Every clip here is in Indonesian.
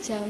jam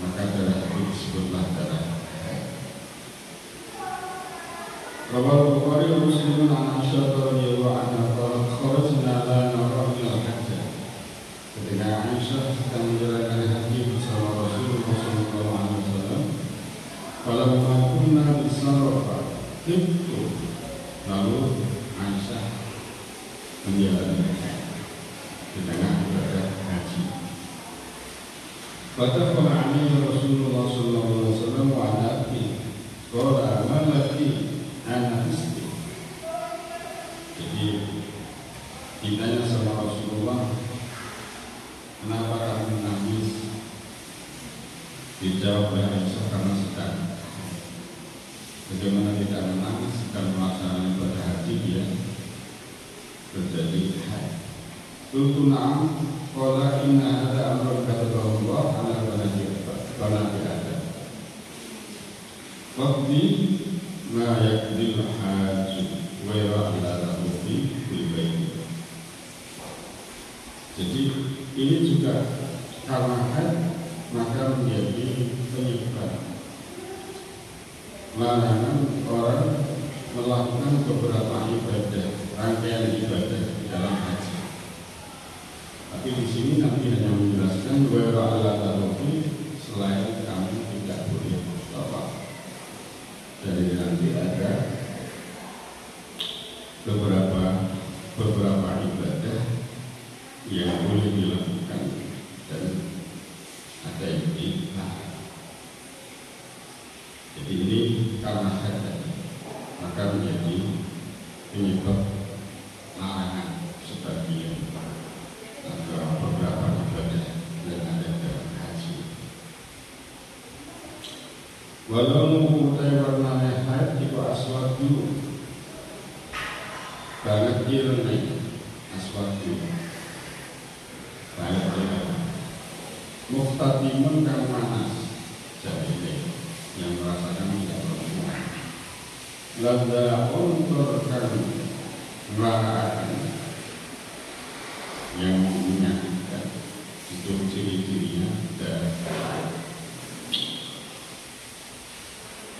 maka darah itu disebutlah darah haid. Rawahu Bukhari wa Muslim an Aisyah radhiyallahu anha qalat kharajna la nara ila al-hajj. Ketika Aisyah sedang menjalankan haji bersama Rasulullah sallallahu alaihi wasallam, falamma kunna bisarafa itu lalu Aisyah menjalani haid di tengah ibadah haji. Fadakhala alaihi Rasulullah sallallahu alaihi wasallam wa ana abi qala ma laki anak istri. Jadi ditanya sama Rasulullah, kenapa kamu nangis? Dijawab oleh Aisyah, karena sedang. Bagaimana tidak menangis sedang melaksanakan ibadah haji dia terjadi haid. Qultu na'am qala inna hadza amrun katabahu Allah ala banati Adam. Waqdi ma yakdil haji wa ya'la lahu fi baiti. Jadi ini juga karena haid maka menjadi penyebab larangan orang melakukan beberapa ibadah, rangkaian ibadah di dalam haji. Tapi di sini Nabi hanya menjelaskan wa ya'la lahu selain kamu tidak boleh tawaf. Jadi nanti ada beberapa ibadah yang boleh dilakukan dan ada yang dilarang. Jadi ini karena haid maka menjadi penyebab larangan sebagian atau beberapa ibadah yang ada dalam haji. Walau mutai warna haid tipe aswad dulu, banget irnai aswad dulu, banget irnai. Muftatimun kang panas, jadi yang merasakan tidak berhubungan. Lada untuk kang merasakan yang menyakitkan itu ciri-cirinya dan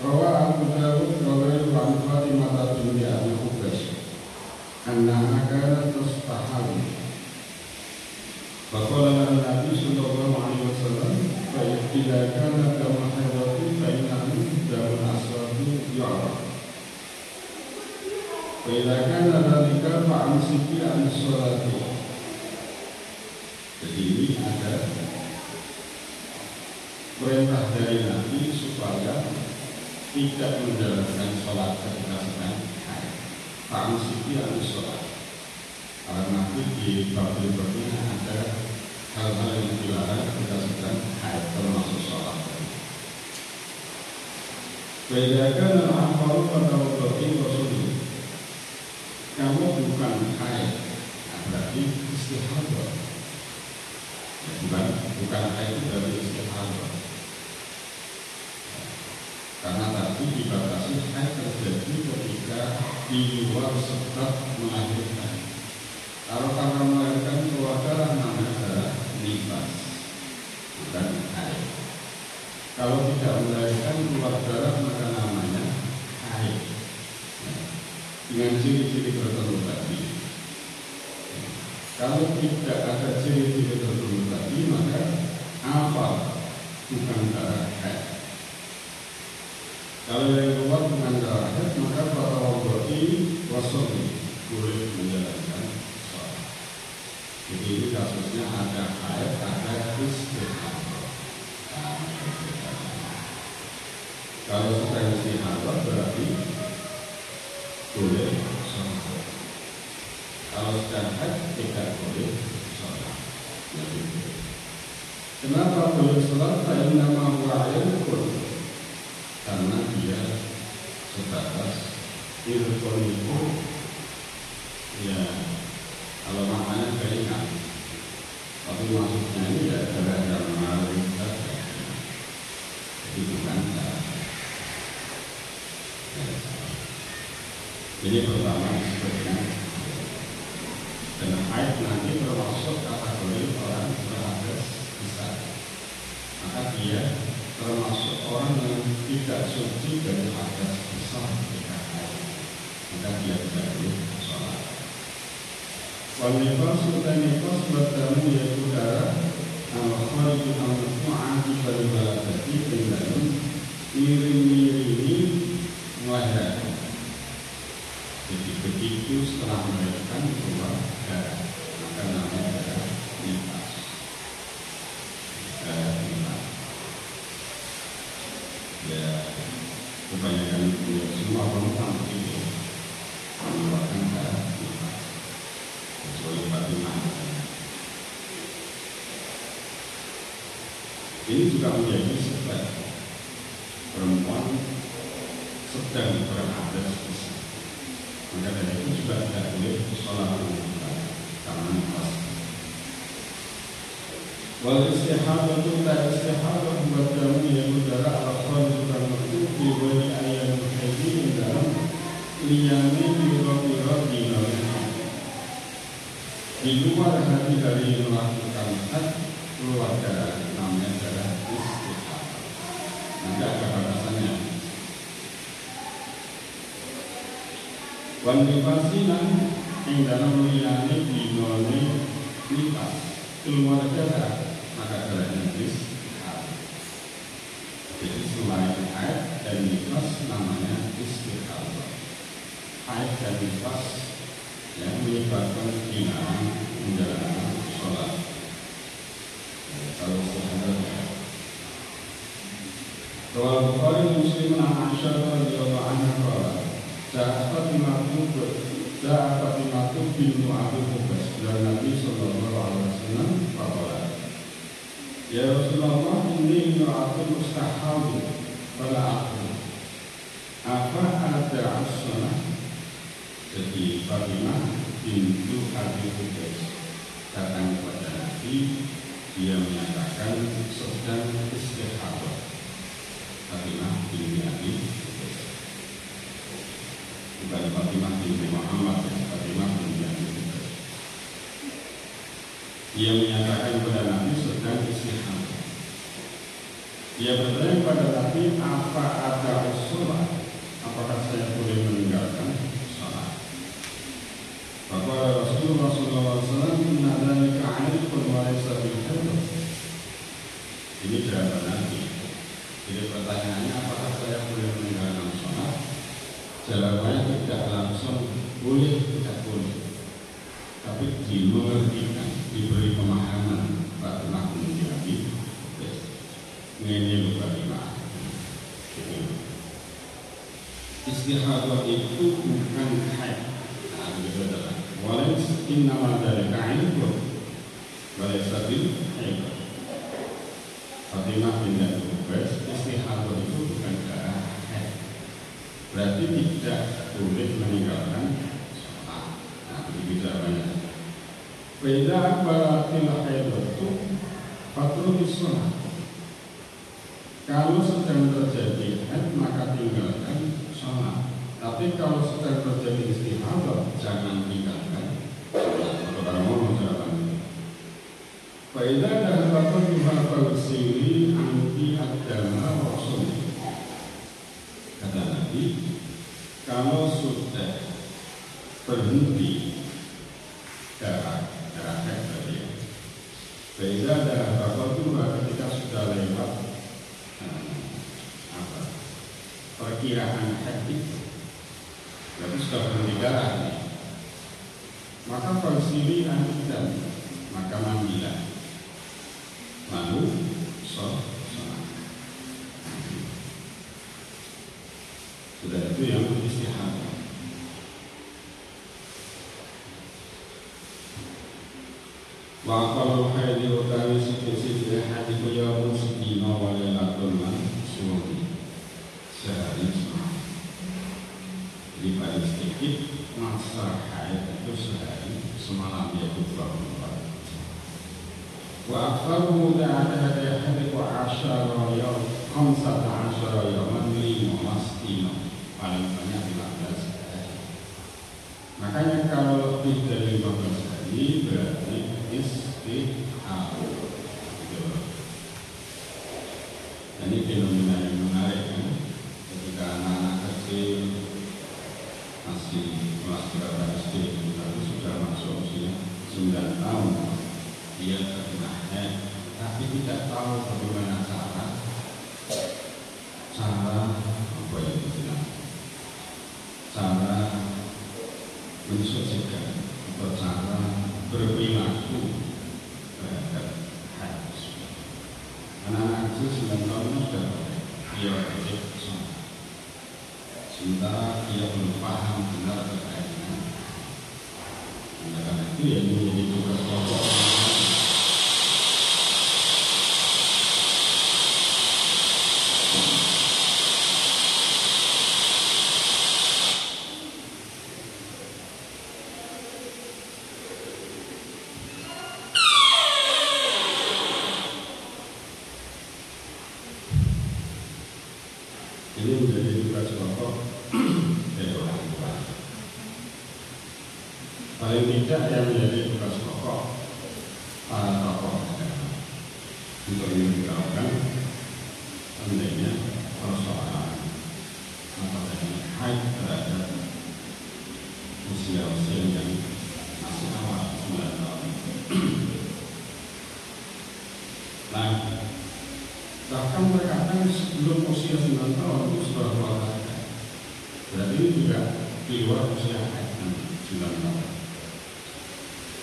Rawa Abu Dawud Rawi an Fatimah binti Abi Hubash annaha kanat tastahawi. Faqala Nabi sallallahu alaihi wasallam fa idza kana kama haydati fa innahu damun aswadu ya'raf. Fa idza kana dhalika fa amsiki an sholati. Jadi ini ada perintah dari Nabi supaya tidak menjalankan sholat ketika sedang haid. Fa'amsiki an sholat. Karena Nabi di bab berikutnya ada hal-hal yang dilarang ketika sedang haid, termasuk sholat. Bedakan al-amalu pada waktu Rasulullah. Kamu bukan haid, berarti istihadah. Bukan haid itu berarti istihadah. Karena tadi dibatasi haid terjadi ketika di luar sebab melahirkan. Kalau karena melahirkan keluar darah namanya darah nifas, bukan haid. Kalau tidak melahirkan keluar darah maka namanya haid. Dengan ciri-ciri tertentu tadi. Kalau tidak ada ciri-ciri tertentu tadi maka apa bukan darah haid. Kalau yang keluar dengan darah haid maka pada waktu wasoli boleh menjalankan sholat. Jadi ini kasusnya ada haid, ada istihadah. Kalau sedang istihadah berarti boleh sholat. Kalau sedang haid tidak boleh sholat. Kenapa boleh sholat? Karena mau air pun. Karena dia sebatas irkon itu ya kalau maknanya keringat, tapi maksudnya ini ya darah mengalir saja, jadi bukan darah. Ini pertama disebutnya dan haid nanti termasuk kategori orang berhadas besar, maka dia tidak suci dari hadas besar ketika haid, maka dia tidak boleh sholat. Wanifas sultan nifas bertemu yaitu darah al-khariju al-mu'ati bal-baladati dengan miring-miringi melahirkan. Jadi begitu setelah melahirkan keluar darah, maka namanya darah nifas. Darah nifas. Ya, kebanyakan semua perempuan begitu mengeluarkan darah nifas. Kecuali Fatimah. Ini juga menjadi sebab perempuan sedang berhadas besar. Maka dari itu juga tidak boleh sholat karena nifas. Wal istihadah itu tak istihadah berdamu yaitu darah al-kharij al-maktub di bawah ayat haji dalam liyane biro-biro di luar hati dari melakukan had keluar darah namanya darah istihadah. Nanti ada batasannya. Wanifasinan yang dalam liyane binone nifas keluar darah maka darahnya istihadah. Jadi selain haid dan nifas namanya istihadah. Haid dan nifas yang menyebabkan dilarang menjalankan sholat. Kalau istihadah Rawal Bukhari Muslim an Aisyah radhiyallahu anha qala Ja'at Fatimah bintu Abi Hubash dan Nabi sallallahu alaihi wasallam berkata, Ya Rasulullah, ini imra'atun mustahab fala aqul apa ada as-salah. Jadi Fatimah bintu Abi Hubash datang kepada Nabi, dia menyatakan sedang istihadah. Fatimah binti Abi Hubash, bukan Fatimah binti Muhammad, Fatimah binti Abi Hubash. Dia menyatakan kepada Nabi sedang istihadah. Dia bertanya kepada Nabi, apa ada sholat? Apakah saya boleh meninggalkan sholat? Maka Rasulullah SAW menadani ka'alikun walaysa bil-hadah. Ini jawaban Nabi. Jadi pertanyaannya, apakah saya boleh meninggalkan sholat? Jawabannya tidak langsung boleh, tidak boleh, tapi dimengertikan, diberi pemahaman. Fatimah binti Abi Hubash ini Fatimah. Istihadah itu bukan haid. Nah, begitu adalah walaysa innama dzalika 'aibun walaysa bil haid. Fatimah binti Abi Hubash, istihadah itu bukan darah haid, berarti tidak boleh meninggalkan sholat. Nah, begitu jawabannya. Beda baratil haidatu fatrudis sholat. Kalau sedang terjadi haid maka tinggalkan sholat. Tapi kalau sedang terjadi istihadah jangan tinggalkan sholat. Kalau orang mau jawabannya. Beda dan bapak dihafal siri anti agama Rasul. Kata Nabi, kalau sudah berhenti darah haid tadi, beda darah bapak itu ketika sudah lewat perkiraan haid itu, berarti sudah berhenti darah ini, maka falsili antidan, maka mandilah, lalu sholat. Sudah itu yang istihadah. Wa kalau haid utawi sisi hati kuya musdina wa lailatul mansuri sehari semalam. Jadi paling sedikit masa haid itu sehari semalam, yaitu 24. Wa aktsaru muda'ata haid wa asyara yaum 15 yauman 15 dino, paling banyak 15 hari. Makanya kalau lebih dari 15 hari berarti istihadah. Ini fenomena yang menarik kan? tapi tidak tahu bagaimana cara apa yang dibilang, cara mensucikan atau cara berperilaku terhadap haid. Anak-anak kecil 9 tahun sudah dia wajib sholat, sementara dia belum paham benar terkaitnya. Karena itu yang menjadi tugas pokok. Ini menjadi tugas pokok dari orang tua. Paling tidak yang menjadi tugas pokok para tokoh untuk memberitahukan pentingnya persoalan haid terhadap usia-usia yang masih awal 9 tahun. Nah, bahkan berkata sebelum usia 9 tahun itu sudah keluarga. Berarti ini juga di luar usia haid 9 tahun.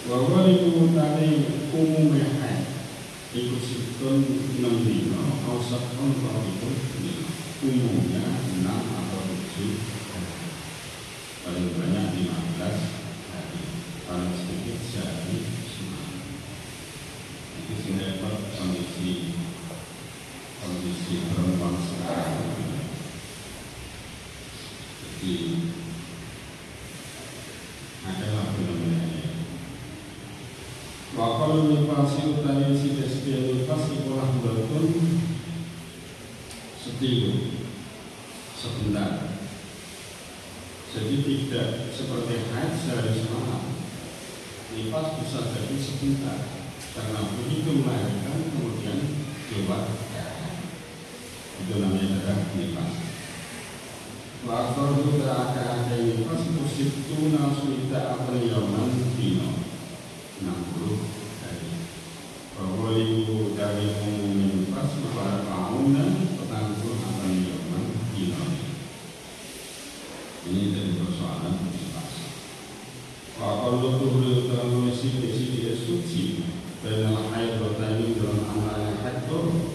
Bahwa itu tadi umumnya haid ikut situn 6 dino, ausatkan kalau itu umumnya 6 atau 7 paling banyak 15 hari, paling sedikit sehari semalam. Itu sehingga kondisi perempuan sekarang. Jadi adalah fenomena. Wakal nifasi utari sides-sides nifas ikulah belatun setilu sebentar. Jadi tidak seperti haid sehari semalam. Nifas bisa jadi sebentar karena begitu melahirkan kemudian keluar. Itu namanya darah nifas. Waktu itu ada nifas itu situ nasulita apriyoman dino 60 hari. Bahwa itu dari umum nifas kepada tahunan petangguh apriyoman dino. Ini dari persoalan nifas. Waktu itu dalam sisi suci dalam air bertani dalam antara hektor.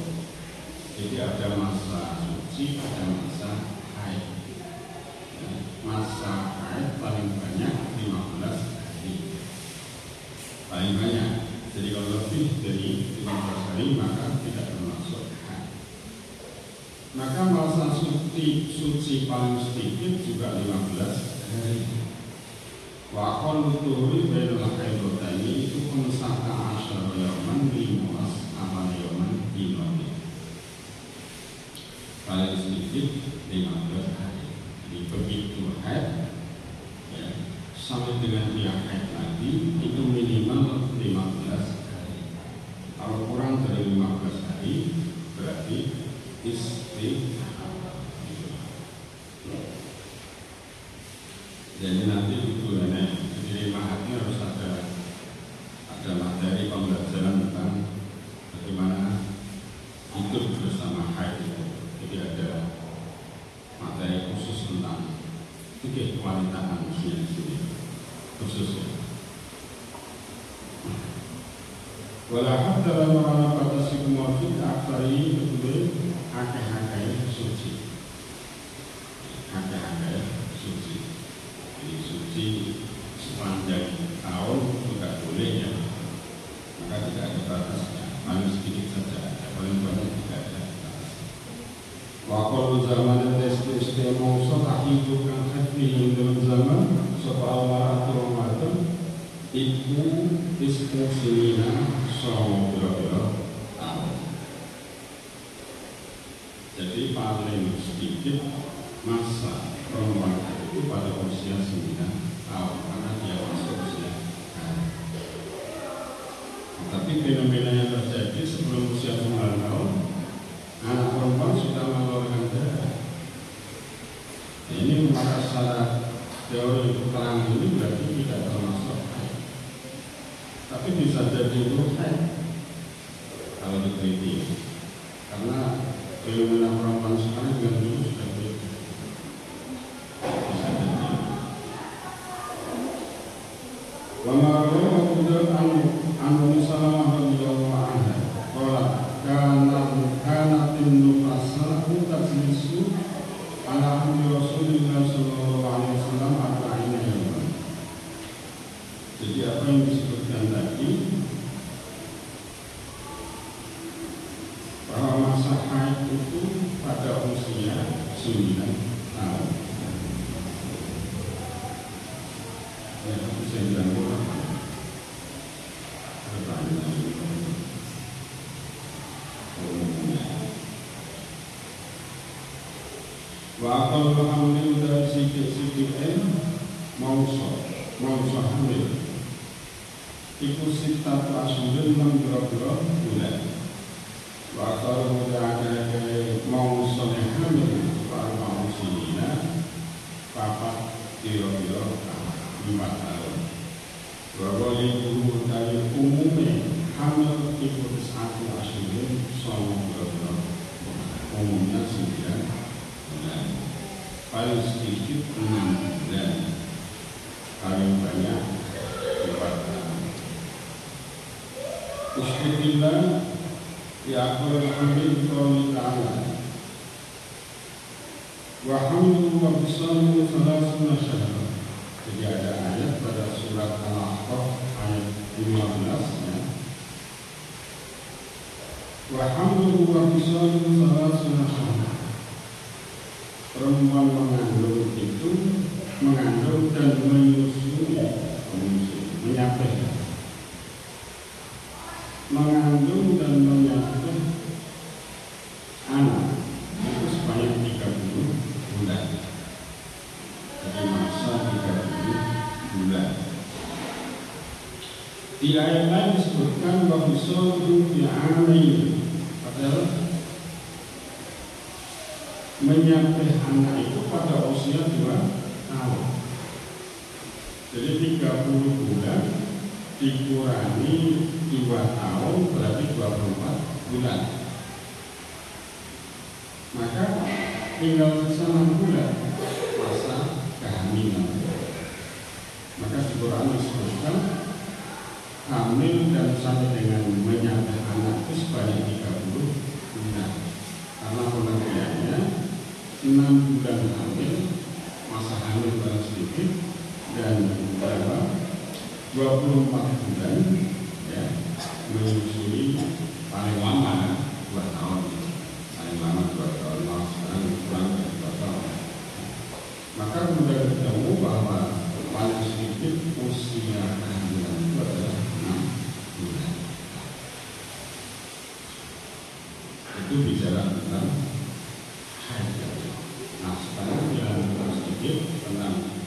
Jadi ada masa suci, ada masa haid. Masa haid paling banyak 15 hari. Paling banyak. Jadi kalau lebih dari 15 hari maka tidak termasuk haid. Maka masa suci paling sedikit juga 15 hari. Wakon uturi berulah haidotani itu kumsaka asyar yaman 15 amal yaman dinoni. Paling sedikit 15 hari. Jadi begitu haid ya, sampai dengan dia haid lagi itu minimal 15 hari. Kalau kurang dari 15 hari berarti istri. Jadi nanti itu jadi mahatnya harus ada materi pembelajaran tentang bagaimana hidup bersama haid itu. Jadi ada materi khusus tentang kewanitaan manusia di sini khususnya. Walaupun dalam orang kata psikomorfik aksari betul hake-hake suci, hake-hake suci. Jadi suci sepanjang tahun juga boleh ya, maka tidak ada batasnya, paling sedikit saja ada, paling banyak tidak ada batas. Waktu zaman tes mausa tak hidupkan hati dalam zaman soal atau Ramadan itu diskusinya soal berapa tahun. Jadi paling sedikit masa perempuan itu pada usia 9 tahun karena dia masuk usia haid. Tapi fenomena yang terjadi sebelum usia 9 tahun anak perempuan sudah mengeluarkan darah. Ini maka secara teori keterangan ini berarti tidak termasuk haid. Tapi bisa jadi itu haid teliti, karena fenomena perempuan sekarang dengan dulu sudah beda. Bisa jadi. Wamaru udah anu salamah radhiyallahu anha. Qala kana timnu fasal tajlisu ala hamdi Rasulullah sallallahu alaihi wasallam arba'ina yaman. Jadi apa yang disebutkan tadi, bahwa masa haid itu pada usia 9 tahun. Ya, usia 9 tahun. Wa aqallu hamlin dari sidik-sidik mausa hamil iku sitatu asyurin membro-bro bulan. Wa aqallu dari mausa hamil wa mausina papat kira-kira 5 tahun. Wa wali guru dari umumnya hamil iku satu asyurin sama bro-bro umumnya 9 paling sedikit 6 bulan, paling banyak 4 tahun. Istiqillah ya'akul hamil qawli ta'ala wa hamlu wa bisalu salasuna syahra. Jadi ada ayat pada surat Al-Ahqaf ayat 15 ya. Wa hamlu wa bisalu salasuna syahra. Perempuan mengandung itu mengandung dan menyusui, mengandung dan menyapih anak itu sebanyak 30 bulan. Jadi masa 30 bulan. Di ayat lain disebutkan bahwa suatu di'amil, padahal menyapih anak itu pada usia 2 tahun. Jadi 30 bulan dikurangi 2 tahun berarti 24 bulan. Maka tinggal 6 bulan masa kehamilan. Maka di Quran disebutkan hamil dan sampai dengan menyapih anak itu sebanyak 30 bulan. Karena pengertiannya 6 bulan hamil, masa hamil paling sedikit, dan berapa 24 bulan ya, menyusui paling lama 2 tahun, paling lama 2 tahun, sekarang kurang dari 2 tahun. Maka sudah ketemu bahwa paling sedikit usia kehamilan itu adalah 6 bulan. Itu bicara tentang haid. Nah, sekarang kita sedikit tentang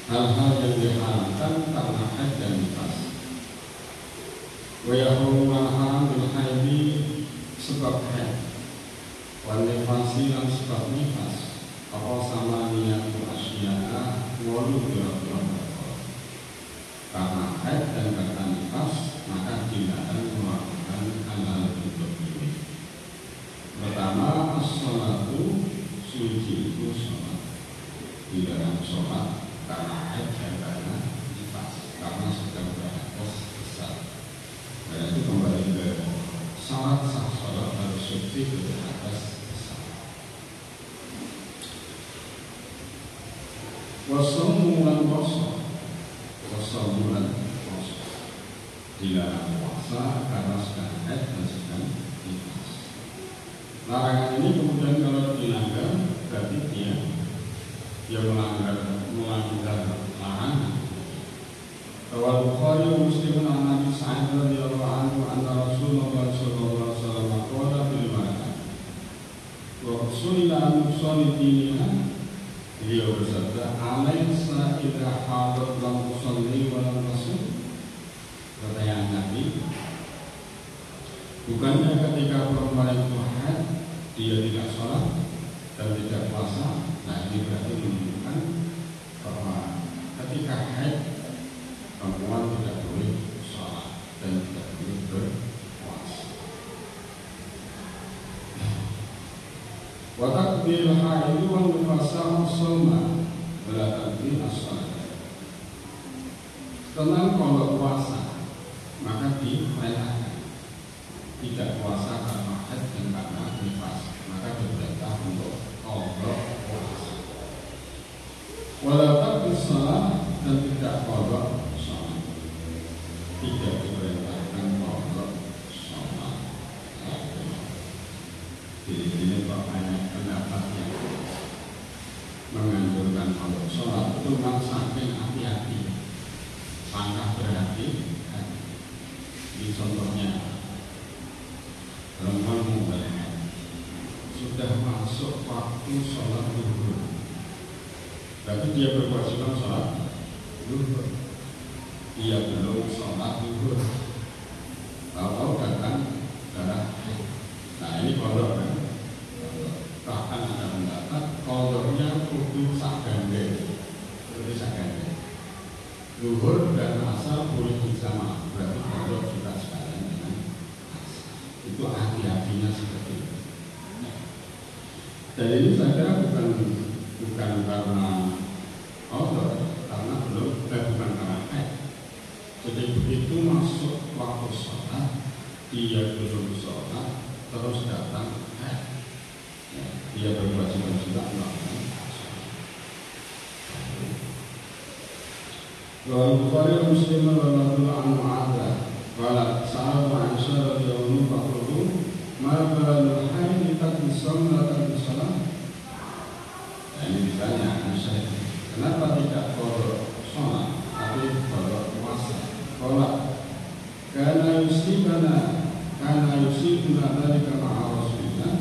hal-hal yang diharamkan karena haid dan nifas. Wa yahrumu haram bil haidi sebab haid, wa nifasi dan sebab nifas. Apa sama niatu asyia'a walu kira-kira karena haid dan karena nifas, maka dilarang melakukan hal-hal untuk ini. Pertama, as-salatu suci itu sholat. Dilarang sholat karena haid dan karena nifas, karena sedang beratus besar. Dan itu kembali ke syarat sah sholat harus suci beratus besar. Wasomulan poso, dilarang puasa karena sedang haid dan sedang nifas. Larangan ini kemudian kalau dilanggar berarti dia melanggar larangan. Rawal Bukhari wa Muslim an Nabi Sa'id radhiyallahu anhu anna Rasulullah sallallahu alaihi wasallam qala fil mar'ah wa sulila musallitina, beliau bersabda, alaysa idza hadat lam tusalli wa lam tasum. Pertanyaan Nabi, bukannya ketika perempuan itu haid dia tidak sholat dan tidak puasa? Nah, ini berarti menunjukkan bahwa ketika haid perempuan tidak boleh sholat dan tidak boleh berpuasa. Wa taqdil haid wa nifasa as-sawma wala taqdil as-salat. Tentang kalau puasa maka diperintahkan tidak puasa karena haid dan karena nifas, maka diperintah untuk qadha puasa. Wala taqdil salat dan tidak qadha salat. Tidak diperintahkan qadha salat. Ini banyak pendapat yang menganjurkan kalau sholat itu memang saking hati-hati, sangat berhati-hati. Di contohnya perempuan mubalaghah sudah masuk waktu sholat zuhur, berarti dia berkewajiban sholat zuhur. Dia belum sholat zuhur, tahu datang darah. Nah ini kodok kan. Bahkan ada pendapat kodoknya kudu sakgande, zuhur dan asar boleh berjamaah, berarti kodok juga sekalian dengan asar. Itu hati-hatinya seperti itu. Dan ini saya kira bukan karena kodok, karena bukan karena haid. Jadi begitu masuk waktu sholat, dia belum sholat terus datang haid, dia berkewajiban juga melakukan sholat. Bukhari Muslim radhiyallahu anhu ada wala sa'al Aisyah radhiyallahu anha ma balul haid takdisam la takdisalah. Ini ditanya Aisyah, kenapa tidak qadha sholat tapi qadha puasa? Qala kana yusibuna dzalika ma'a Rasulillah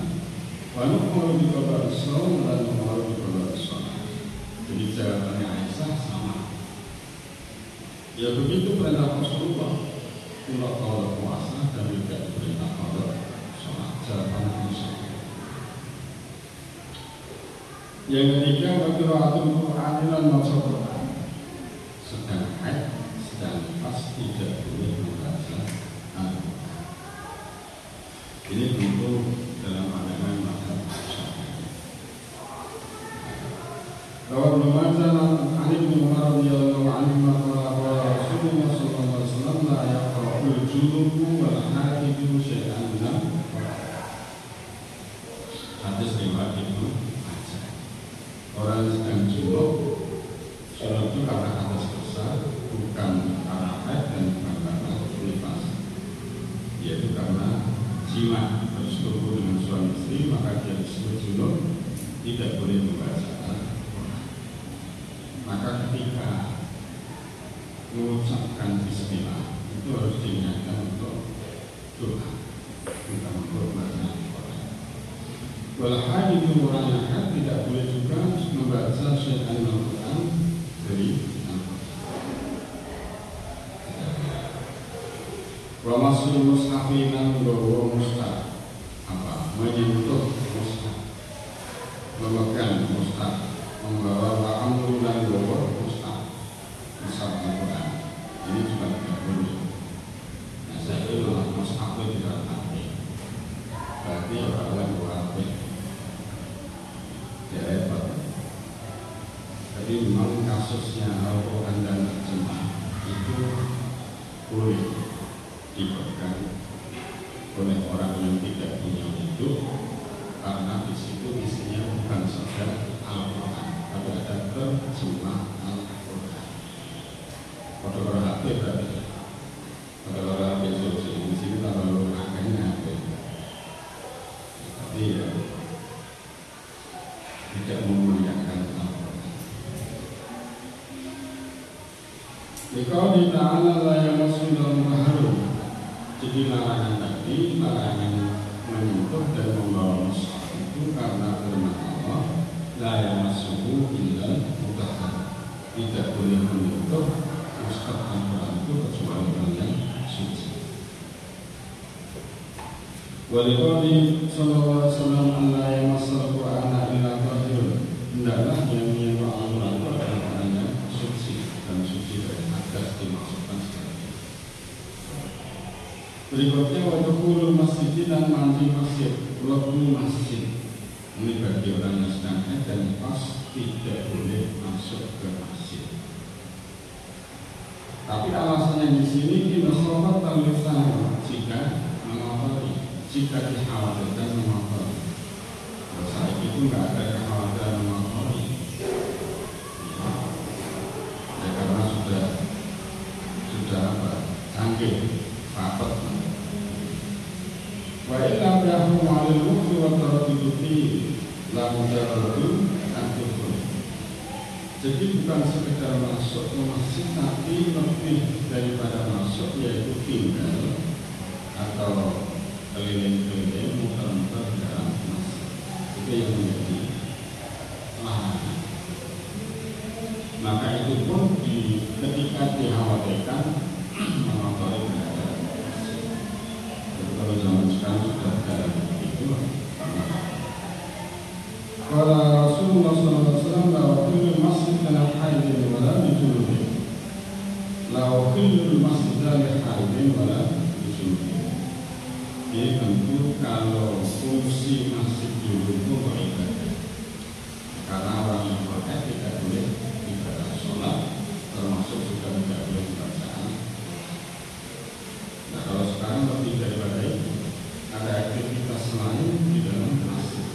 wa nuqulu bi qadar shaum wa nuqulu bi qadar shalah. Jadi jawabannya Aisyah sama. Ya begitu perintah Rasulullah untuk qadha puasa dan juga perintah qadha shalah. Jawabannya Aisyah. Yang ketiga, qiraatul Qur'an lan maca Qur'an. Sedang haid, sedang nifas tidak boleh membaca Al-Qur'an. Ini tentu dalam pandangan mazhab Syafi'i. Rawat Majah an Ibnu Umar radhiyallahu anhu qala Rasulullah sallallahu alaihi wasallam la yaqra'ul junubu wal haidhu syai'an min al-Qur'an. Hadis riwayat Ibnu Majah. Orang sedang junub, junub itu karena hadas besar, bukan karena haid dan bukan karena nifas, yaitu karena jima bersetubuh dengan suami istri, maka dia disebut junub, tidak boleh membaca Al-Quran. Maka ketika mengucapkan bismillah itu harus diingatkan untuk doa, bukan untuk membaca Al-Quran. Walau itu orang yang haid tidak boleh juga membaca syai'an Al-Quran dari wa masul mushafi nan bawa mushaf apa menyentuh mushaf, memegang mushaf, membawa wa'amru dan bawa mushaf Al-Quran, ini juga tidak boleh. Nah saya itu malah mushaf itu tidak hati, berarti orang bawa hati ya repot. Jadi memang kasusnya Al-Quran dan terjemah itu boleh dipegang oleh orang yang tidak punya hidup, karena di situ isinya bukan saja Al-Quran, tapi ada terjemah Al-Quran. Pada orang hati berarti, pada orang hati sosial di sini kalau akhirnya tapi ya tidak memuliakan Al-Quran. Jika dita'ala la yamassu dalam harum. Jadi larangan tadi, larangan menyentuh dan membawa mushaf itu karena firman Allah la yamassuhu illal mutahhar, tidak boleh menyentuh mushaf Al-Quran itu kecuali orang yang suci. Walaqad sallallahu alaihi wasallam la yamassal Qur'ana illa tahir, hendaklah yang menyentuh Al-Quran itu adalah orang yang suci, dan suci dari hadas dimaksudkan sekali. Berikutnya waktu masjid dan mandi masjid, lebu masjid. Ini bagi orang yang sedang haid dan nifas tidak boleh masuk ke masjid. Tapi alasannya di sini kita sobat talisan jika mengotori, jika dikhawatirkan mengotori. Saat itu nggak ada kekhawatiran mengotori, ya karena sudah apa? Canggih, rapat. Wa illa bi'ahum 'alal mukhi wa taradduti la mujarradu an-dukhul. Jadi bukan sekedar masuk ke masjid, tapi lebih daripada masuk, yaitu tinggal atau keliling-keliling muter-muter di dalam masjid. Itu yang menjadi larangan. Maka itu pun ketika dikhawatirkan mengotori berada. Kalau zaman sekarang sudah ada itu. Kalau Rasulullah SAW lawakil masjid dalam haidin wala bijunubin, lawakil masjid dalam haidin wala bijunubin. Ini tentu kalau fungsi masjid junub itu beribadah, karena orang yang berhaid tidak boleh ibadah sholat, termasuk juga tidak boleh bacaan. Nah kalau sekarang lebih daripada itu, ada aktivitas lain di dalam masjid.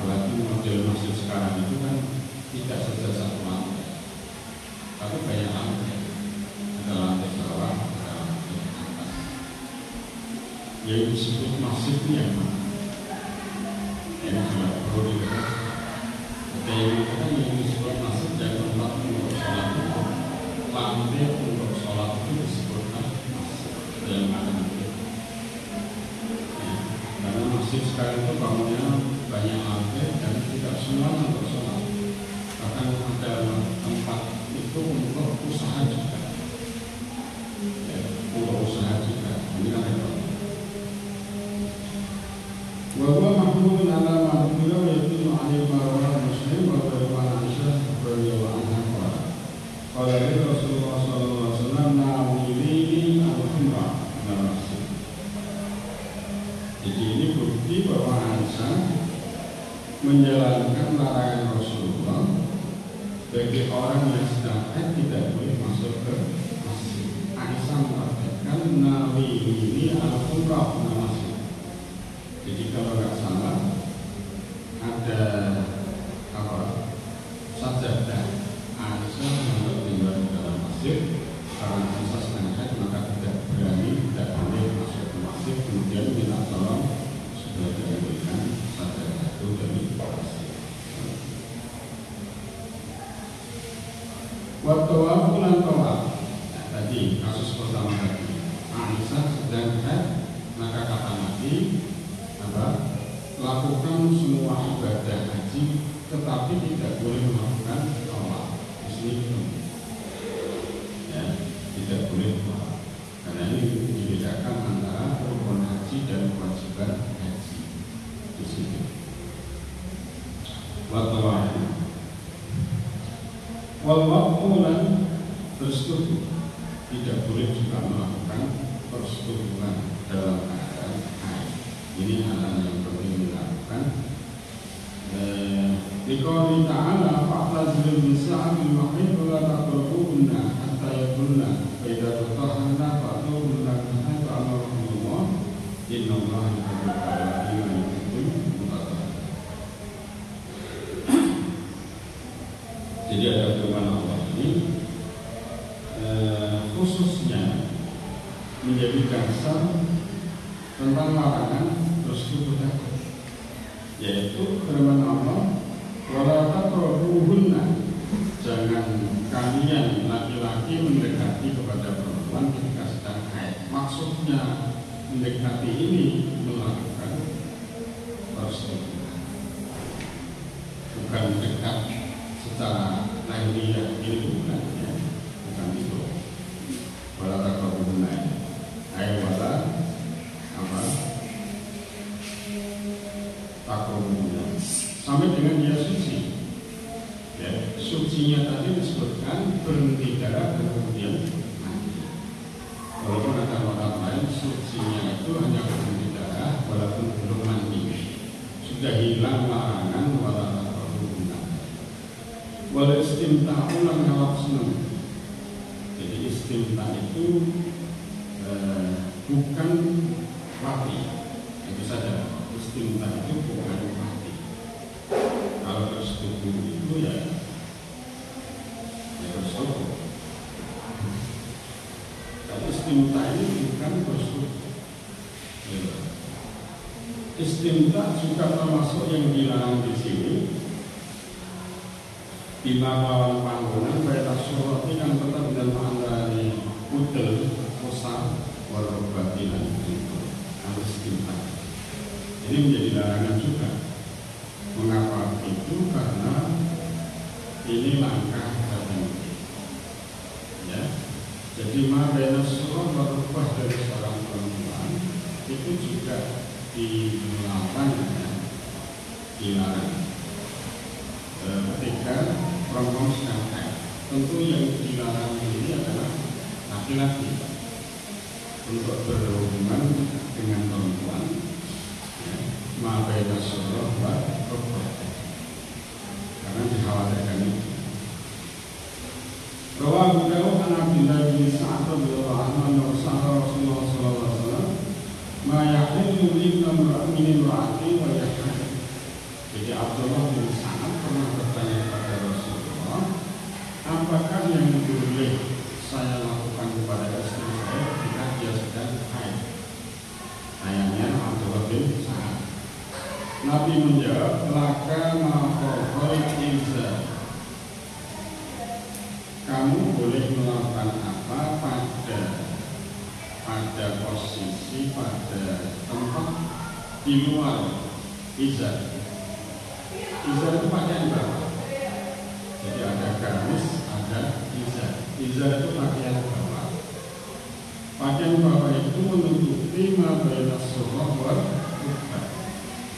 Apalagi model masjid sekarang itu kan tidak saja satu lantai, tapi banyak lantai. Ada lantai bawah, ada lantai atas. Yang disebut masjid ini yang mana? Yang sudah perlu diketahui. Ada yang mengatakan yang disebut masjid dan tempat untuk sholat itu, lantai untuk sholat itu disebutkan masjid. Ada yang mengatakan itu. Karena masjid sekarang itu bangunnya banyak lantai dan tidak semua untuk sholat. Bahkan ada tempat itu untuk usaha juga, ya, untuk usaha juga. Ini kan repot. Wabah mahmudun ala mahmudun yaitu ma'alil marwah muslim wa beriman Aisyah radhiyallahu anha. Qala Rasulullah sallallahu alaihi wasallam na'udzubillahi al-khumrah dalam masjid. Jadi ini bukti bahwa Aisyah menjalankan larangan Rasulullah bagi orang yang sedang haid tidak boleh masuk ke masjid. Aisyah mengatakan nawili al-khumrah dalam masjid. Jadi kalau nggak salah ada apa sajadah Aisyah yang tinggal di dalam masjid karena Aisyah sedang haid maka tidak berani, tidak boleh masuk ke masjid. Kemudian minta tolong sudah diambilkan sajadah itu dari masjid. Waktu bulan tawaf, tadi kasus pertama tadi Aisyah sedang haid maka kata Nabi lakukan semua ibadah haji, tetapi tidak boleh melakukan tawaf. Di sini ya, tidak boleh tawaf. Karena ini dibedakan antara rukun haji dan kewajiban haji. Di sini. Watawaf. Walwaqulan bersetubuh, tidak boleh juga melakukan persetubuhan dalam keadaan haid. Ini hal yang penting dilakukan. Dikali ta'ala fa'tazilun nisa'a bil mahid wa la taqrabuhunna hatta yaqulna fa idza tatahharna fa'tuhunna kama ta'amurullah innallaha yuhibbul tawwabin wa yuhibbul mutatahhirin. Jadi ada firman Allah ini khususnya menjadi dasar tentang larangan bersetubuh tadi, yaitu firman Allah wala taqrabuhunna, jangan kalian laki-laki mendekati kepada perempuan ketika sedang haid. Maksudnya mendekati ini melakukan persetubuhan, bukan dekat secara lahiriah, ini bukan ya, bukan itu. Wala taqrabuhunna ayat wala apa takrumnya sampai dengan dia suci, ya, sucinya tadi disebutkan berhenti darah dan kemudian mandi. Walaupun ada orang lain sucinya itu hanya berhenti darah walaupun belum mandi, sudah hilang larangan wala perhubungan. Wala istimta ulang ngawap seneng. Jadi istimta itu bukan mati. Itu saja. Istimta itu bukan mati. Kalau bersetubuh itu ya bersetubuh. Tapi istimta ini bukan bersetubuh. Istimta juga termasuk yang dilarang di sini. Bima lawan panggonan baita surati yang tetap dan menandani udel usah warobatilan itu harus istimta. Ini menjadi larangan juga. Mengapa itu? Karena ini langkah tertentu. Ya, jadi baita surah warobah dari seorang perempuan itu juga dilarang, ketika perempuan sedang haid. Tentu yang dilarang ini adalah laki-laki untuk berhubungan dengan perempuan, ya, ma'baina surah wa rukbah, karena dikhawatirkan itu. Rawahu Abu Dawud an Abdillah bin Sa'ad radhiyallahu anhu Rasulullah sallallahu alaihi wasallam ma yahillu min imra'atin wa yahillu. Jadi Abdullah bin Sa'ad pernah bertanya kepada Rasulullah, apakah yang boleh saya lakukan kepada istri saya jika dia sedang haid? Tanyanya Abdullah bin Sa'ad. Nabi menjawab, laka ma'fawqal izar. Kamu boleh melakukan apa pada posisi, pada tempat di luar izar. Izar itu pakaian bawah. Jadi ada gamis, ada izar. Izar itu pakaian bawah. Pakaian bawah itu menutupi ma'baina surah wa rukbah,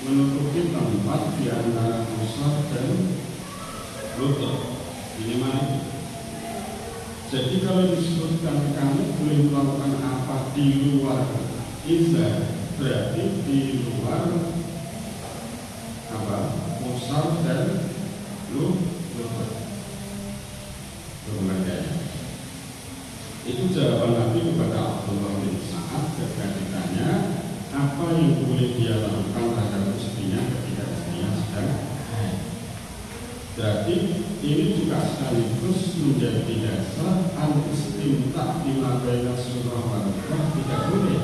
menutupi tempat di antara pusar dan lutut. Ini mana? Jadi kalau disebutkan kamu boleh melakukan apa di luar izar, berarti di luar apa? Pusar dan lutut. Kemudian itu jawaban Nabi kepada Abdullah bin Sa'ad ketika ditanya apa yang boleh dia lakukan terhadap istrinya ketika istrinya sedang haid. Berarti ini juga sekaligus menjadi dasar al-istimta bima baina surah wa rukbah tidak boleh.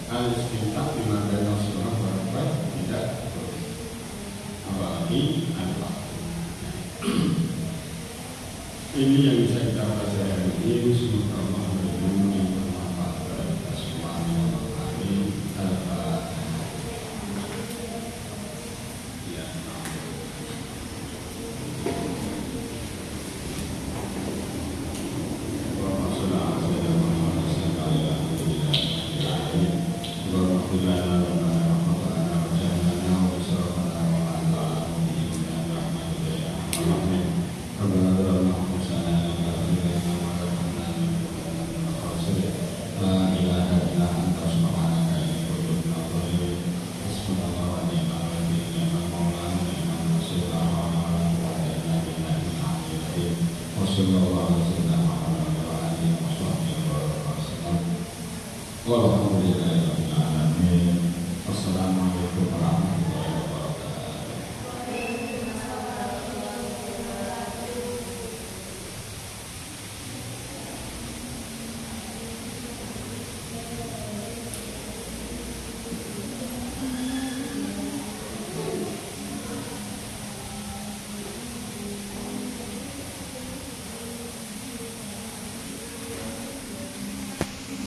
Al-istimta bima baina surah wa rukbah tidak boleh. Apalagi al-waktu. Ini yang bisa kita pelajari hari ini. Semoga Allah memberikan yang bermanfaat bagi kita semua. Amin. Rasulullah